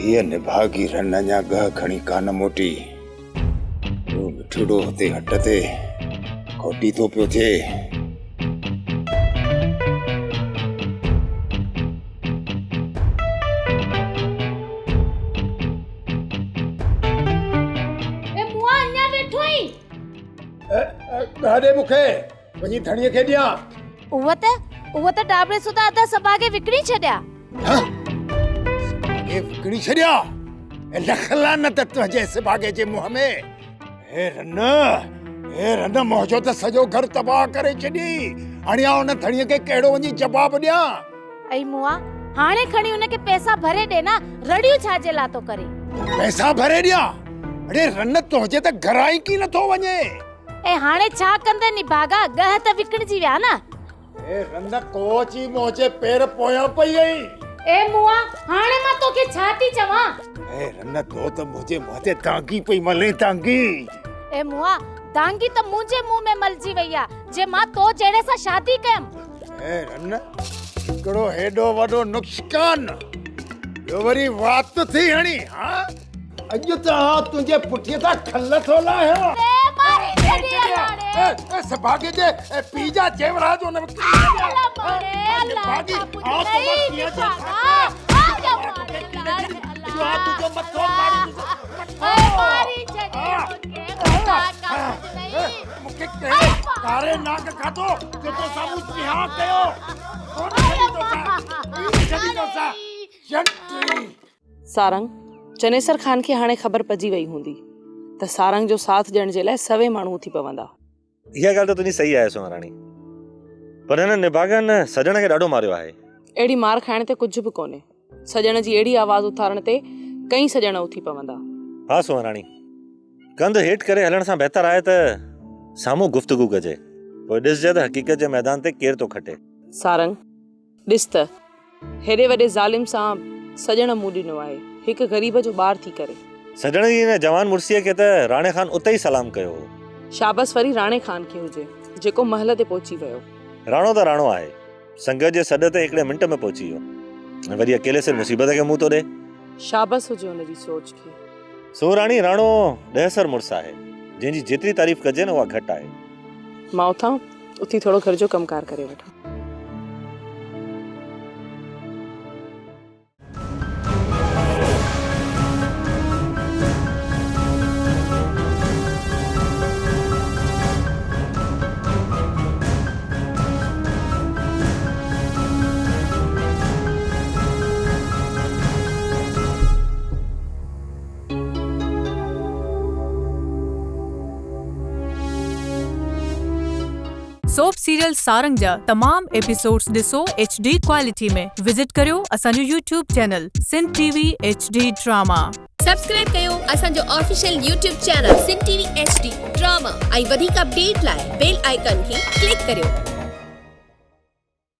ये निभागी रन्ना गह खणी कान मोटी वो मिठड़ो होते हटते खोटी तो पियो थे। गाडे मुखे वनी धणीअ खे ॾियां। उहो त टाबरे सुधा अधा सभागे विकणी छॾिया। ये विकणी छॾिया? ए लखला न त तुंहिंजे सभागे जे मुंह में। हे रन मोजो त सॼो घर तबाह करे छॾी। हाणे उन धणीअ खे कहिड़ो वञी जवाब ॾियां? ऐं मुआ हाणे खणी उनखे पैसा भरे ॾे न, रड़ियूं छाजे ला तो करे? पैसा भरे ॾियां? अरे रन तुंहिंजे त घरां ई की नथो वञे। ए हाणे छा कंदे निभागा, गह त विकणजी विया न। ए रन कोची मोचे पैर पोयां पई आई। ए मुआ हाणे मां तोखे छा थी चवां? ए रन तो त मुझे मुंहते तांगी पई मले तांगी। ए मुआ तांगी त मुंहिंजे मुंह में मलजी वई आ जे मां तो जहिड़े सां शादी कयम। ए रन हिकिड़ो हेॾो वॾो नुक़सान ॿियो वरी वात थी हणी। हां अॼु त तुंहिंजे पुठीअ तां खल थो लाहियो। सभागे जे पीजा जेवरा जो न कारे नाग खातो जो तो सामू बिहा कयो। सारंग चनेसर खान खे हाणे ख़बर पजी वई हूंदी त सारंग जो साथ ॾियण जे लाइ सवे माण्हू थी पवंदा। इहा ॻाल्हि त तुंहिंजी सही आहे सुहाराणी, पर हिन निभागन सजण खे ॾाढो मारियो आहे। अहिड़ी मार खाइण ते कुझु बि कोन्हे। सजण जी अहिड़ी आवाज़ उथारण ते कई सजण उथी पवंदा। हा सुहाराणी, कंध हेठि करे हलण सां बहितर आहे त साम्हूं गुफ़्तगू कजे, पोइ ॾिसजे त हक़ीक़त जे मैदान ते केरु थो खटे। सारंग ॾिस त हेॾे वॾे ज़ालिम सां सजण मूं ॾिनो आहे, हिकु ग़रीब जो ॿार थी करे। सजण जी हिन जवान मुड़सीअ खे त राणे खान उते ई सलाम कयो हो। शाबस वरी राणे खान खे हुजे जेको महल ते पहुची वियो। राणो त राणो आहे, संगत जे सॾ ते हिकिड़े मिंट में पहुची वियो, वरी अकेले सिर मुसीबत खे मुंहुं थो ॾे। शाबस हुजे हुनजी सोच खे। सुहाराणी राणो ॾहसर मुड़स आहे, जंहिंजी जेतिरी तारीफ़ कजे न उहा घटि आहे। मां उथां उथी थोरो घर जो कमकार करे वठां। सोप सीरियल सारंग जा तमाम एपिसोड्स ॾिसो HD क्वालिटी में। विजिट करियो असांजो YouTube channel Sindh TV HD drama. Subscribe कयो असांजो official YouTube channel Sindh TV HD drama ऐं वधीक अपडेट लाइ बेल आइकन खे क्लिक करियो।